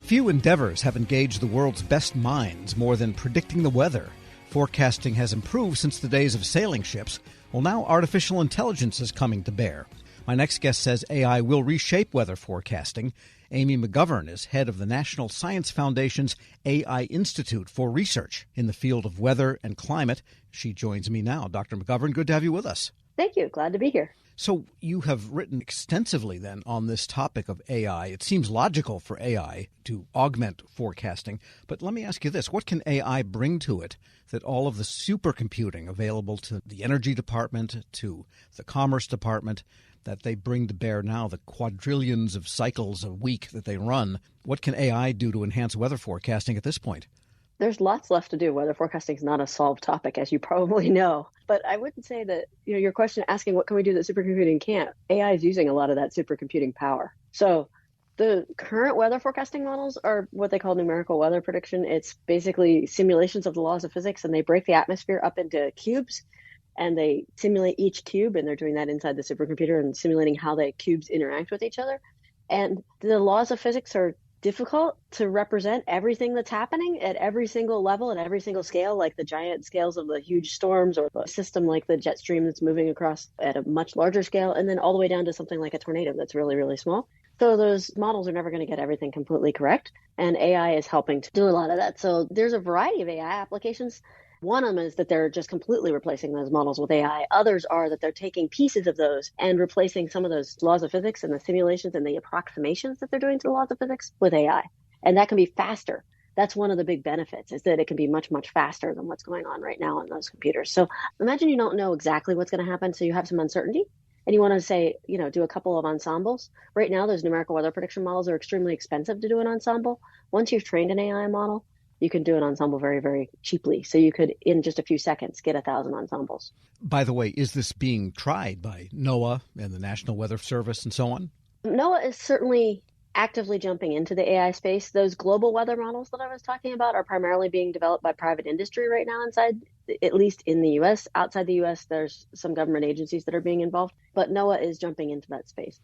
Few endeavors have engaged the world's best minds more than predicting the weather. Forecasting has improved since the days of sailing ships. Well, now artificial intelligence is coming to bear. My next guest says AI will reshape weather forecasting. Amy McGovern is head of the National Science Foundation's AI Institute for Research in the field of weather and climate. She joins me now. Dr. McGovern, good to have you with us. Thank you. Glad to be here. So you have written extensively then on this topic of AI. It seems logical for AI to augment forecasting. But let me ask you this. What can AI bring to it that all of the supercomputing available to the Energy Department, to the Commerce Department, that they bring to bear now, the quadrillions of cycles a week that they run, what can AI do to enhance weather forecasting at this point? There's lots left to do. Weather forecasting is not a solved topic, as you probably know. But I wouldn't say that, your question asking what can we do that supercomputing can't, AI is using a lot of that supercomputing power. So the current weather forecasting models are what they call numerical weather prediction. It's basically simulations of the laws of physics, and they break the atmosphere up into cubes, and they simulate each cube, and they're doing that inside the supercomputer and simulating how the cubes interact with each other. And the laws of physics are difficult to represent everything that's happening at every single level and every single scale, like the giant scales of the huge storms, or a system like the jet stream that's moving across at a much larger scale, and then all the way down to something like a tornado that's really, really small. So those models are never going to get everything completely correct, and AI is helping to do a lot of that. So there's a variety of AI applications. One of them is that they're just completely replacing those models with AI. Others are that they're taking pieces of those and replacing some of those laws of physics and the simulations and the approximations that they're doing to the laws of physics with AI. And that can be faster. That's one of the big benefits, is that it can be much, much faster than what's going on right now on those computers. So imagine you don't know exactly what's going to happen, so you have some uncertainty, and you want to say, do a couple of ensembles. Right now, those numerical weather prediction models are extremely expensive to do an ensemble. Once you've trained an AI model, you can do an ensemble very, very cheaply. So you could, in just a few seconds, get 1,000 ensembles. By the way, is this being tried by NOAA and the National Weather Service and so on? NOAA is certainly actively jumping into the AI space. Those global weather models that I was talking about are primarily being developed by private industry right now inside, at least in the U.S. Outside the U.S., there's some government agencies that are being involved, but NOAA is jumping into that space.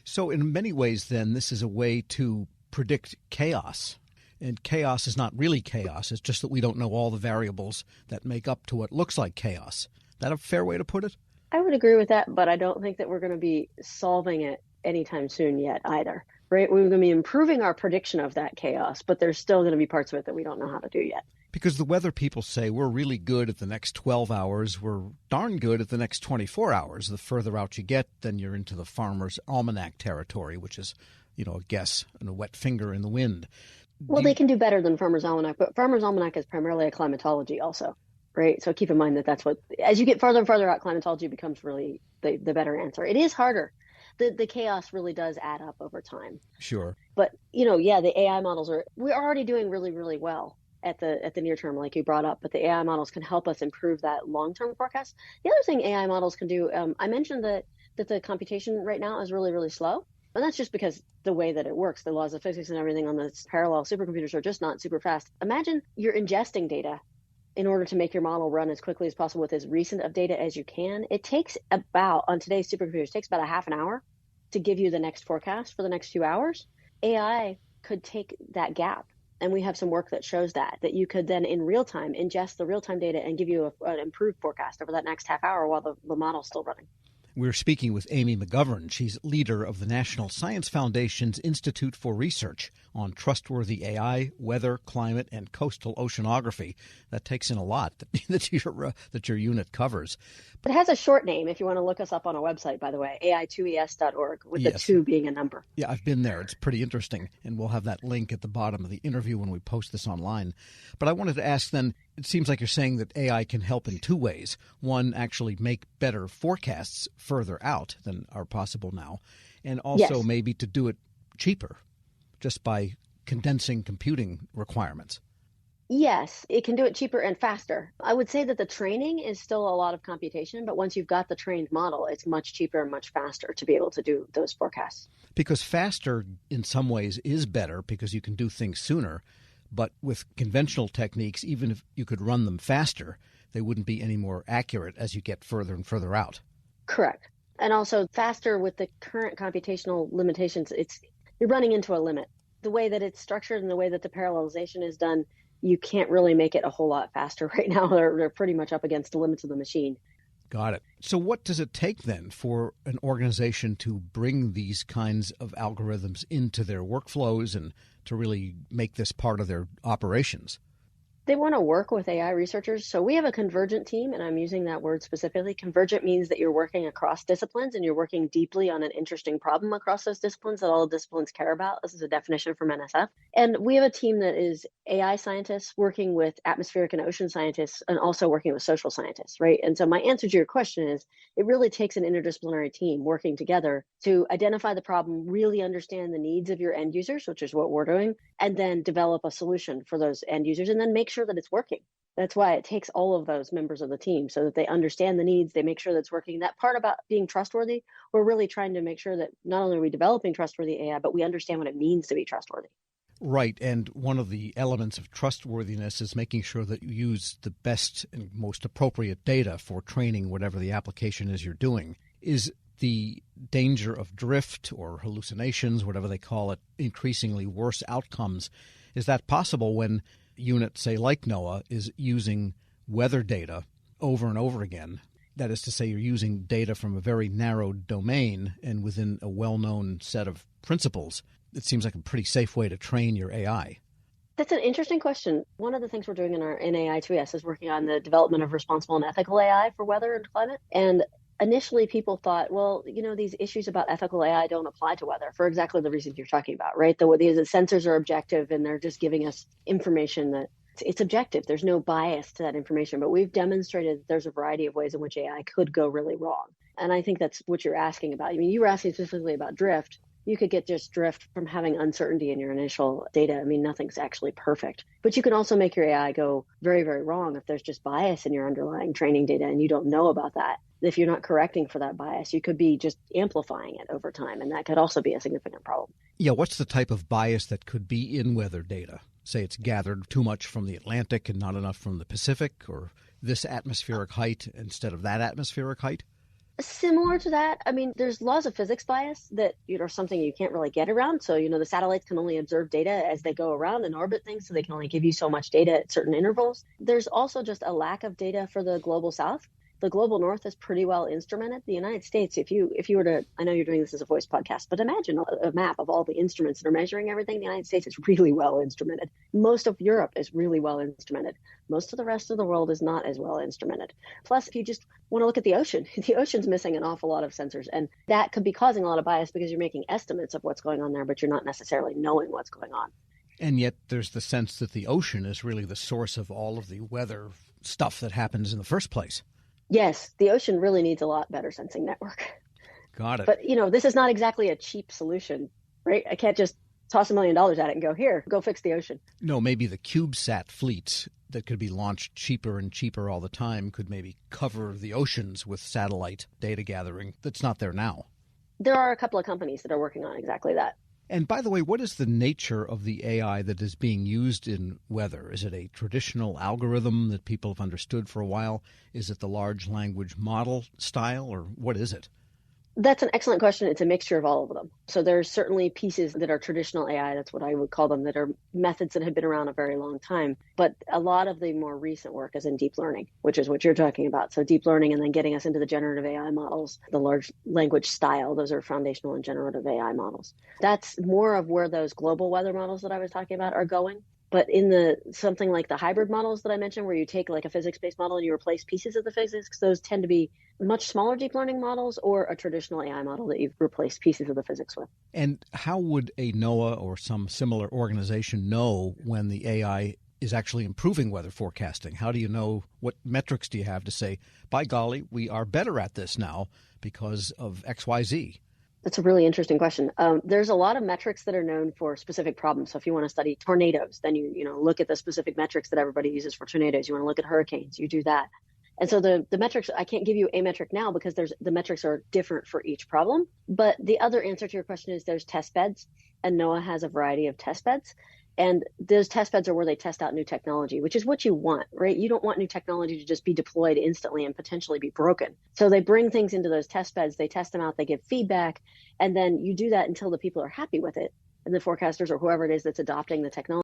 So in many ways, then, this is a way to predict chaos. And chaos is not really chaos. It's just that we don't know all the variables that make up to what looks like chaos. Is that a fair way to put it? I would agree with that, but I don't think that we're going to be solving it anytime soon yet either. Right? We're going to be improving our prediction of that chaos, but there's still going to be parts of it that we don't know how to do yet. Because the weather people say we're really good at the next 12 hours. We're darn good at the next 24 hours. The further out you get, then you're into the farmer's almanac territory, which is, a guess and a wet finger in the wind. Well, they can do better than Farmer's Almanac, but Farmer's Almanac is primarily a climatology also, right? So keep in mind that that's what, as you get farther and farther out, climatology becomes really the better answer. It is harder. The chaos really does add up over time. Sure. But, the AI models we're already doing really, really well at the near term, like you brought up, but the AI models can help us improve that long-term forecast. The other thing AI models can do, I mentioned that the computation right now is really, really slow. And that's just because the way that it works, the laws of physics and everything on the parallel supercomputers are just not super fast. Imagine you're ingesting data in order to make your model run as quickly as possible with as recent of data as you can. It takes on today's supercomputers, takes about a half an hour to give you the next forecast for the next few hours. AI could take that gap. And we have some work that shows that you could then in real time ingest the real time data and give you an improved forecast over that next half hour while the model's still running. We're speaking with Amy McGovern. She's leader of the National Science Foundation's Institute for Research on Trustworthy AI, Weather, Climate, and Coastal Oceanography. That takes in a lot that your unit covers. It has a short name if you want to look us up on a website, by the way, ai2es.org, with yes. The 2 being a number. Yeah, I've been there. It's pretty interesting, and we'll have that link at the bottom of the interview when we post this online. But I wanted to ask then, it seems like you're saying that AI can help in two ways. One, actually make better forecasts further out than are possible now, and also yes. maybe to do it cheaper just by condensing computing requirements. Yes, it can do it cheaper and faster. I would say that the training is still a lot of computation, but once you've got the trained model, it's much cheaper and much faster to be able to do those forecasts. Because faster in some ways is better because you can do things sooner. But with conventional techniques, even if you could run them faster, they wouldn't be any more accurate as you get further and further out. Correct. And also faster with the current computational limitations, you're running into a limit. the way that it's structured and the way that the parallelization is done, you can't really make it a whole lot faster right now. They're pretty much up against the limits of the machine. Got it. So what does it take then for an organization to bring these kinds of algorithms into their workflows and to really make this part of their operations? They want to work with AI researchers. So we have a convergent team, and I'm using that word specifically. Convergent means that you're working across disciplines and you're working deeply on an interesting problem across those disciplines that all disciplines care about. This is a definition from NSF. And we have a team that is AI scientists working with atmospheric and ocean scientists and also working with social scientists, right? And so my answer to your question is it really takes an interdisciplinary team working together to identify the problem, really understand the needs of your end users, which is what we're doing, and then develop a solution for those end users and then make sure that it's working. That's why it takes all of those members of the team so that they understand the needs, they make sure that it's working. That part about being trustworthy, we're really trying to make sure that not only are we developing trustworthy AI, but we understand what it means to be trustworthy. Right. And one of the elements of trustworthiness is making sure that you use the best and most appropriate data for training whatever the application is you're doing. Is the danger of drift or hallucinations, whatever they call it, increasingly worse outcomes? Is that possible when unit, say, like NOAA, is using weather data over and over again? That is to say, you're using data from a very narrow domain and within a well-known set of principles. It seems like a pretty safe way to train your AI. That's an interesting question. One of the things we're doing in AI2S is working on the development of responsible and ethical AI for weather and climate. And initially people thought, well, these issues about ethical AI don't apply to weather for exactly the reasons you're talking about, right? The sensors are objective and they're just giving us information that it's objective. There's no bias to that information, but we've demonstrated that there's a variety of ways in which AI could go really wrong. And I think that's what you're asking about. I mean, you were asking specifically about drift. You could get just drift from having uncertainty in your initial data. I mean, nothing's actually perfect, but you can also make your AI go very, very wrong if there's just bias in your underlying training data and you don't know about that. If you're not correcting for that bias, you could be just amplifying it over time, and that could also be a significant problem. Yeah, what's the type of bias that could be in weather data? Say it's gathered too much from the Atlantic and not enough from the Pacific, or this atmospheric height instead of that atmospheric height? Similar to that, I mean, there's laws of physics bias that, are something you can't really get around. So, the satellites can only observe data as they go around and orbit things, so they can only give you so much data at certain intervals. There's also just a lack of data for the global south. The global north is pretty well instrumented. The United States, if you were to, I know you're doing this as a voice podcast, but imagine a map of all the instruments that are measuring everything. The United States is really well instrumented. Most of Europe is really well instrumented. Most of the rest of the world is not as well instrumented. Plus, if you just want to look at the ocean, the ocean's missing an awful lot of sensors. And that could be causing a lot of bias because you're making estimates of what's going on there, but you're not necessarily knowing what's going on. And yet there's the sense that the ocean is really the source of all of the weather stuff that happens in the first place. Yes, the ocean really needs a lot better sensing network. Got it. But, this is not exactly a cheap solution, right? I can't just toss $1 million at it and go, here, go fix the ocean. No, maybe the CubeSat fleets that could be launched cheaper and cheaper all the time could maybe cover the oceans with satellite data gathering that's not there now. There are a couple of companies that are working on exactly that. And by the way, what is the nature of the AI that is being used in weather? Is it a traditional algorithm that people have understood for a while? Is it the large language model style, or what is it? That's an excellent question. It's a mixture of all of them. So there's certainly pieces that are traditional AI, that's what I would call them, that are methods that have been around a very long time. But a lot of the more recent work is in deep learning, which is what you're talking about. So deep learning and then getting us into the generative AI models, the large language style, those are foundational and generative AI models. That's more of where those global weather models that I was talking about are going. But in something like the hybrid models that I mentioned, where you take like a physics-based model and you replace pieces of the physics, those tend to be much smaller deep learning models or a traditional AI model that you've replaced pieces of the physics with. And how would a NOAA or some similar organization know when the AI is actually improving weather forecasting? How do you know? What metrics do you have to say, by golly, we are better at this now because of XYZ? That's a really interesting question. There's a lot of metrics that are known for specific problems. So if you want to study tornadoes, then you look at the specific metrics that everybody uses for tornadoes. You want to look at hurricanes, you do that. And so the metrics, I can't give you a metric now because the metrics are different for each problem. But the other answer to your question is there's test beds, and NOAA has a variety of test beds. And those test beds are where they test out new technology, which is what you want, right? You don't want new technology to just be deployed instantly and potentially be broken. So they bring things into those test beds, they test them out, they give feedback, and then you do that until the people are happy with it. and the forecasters or whoever it is that's adopting the technology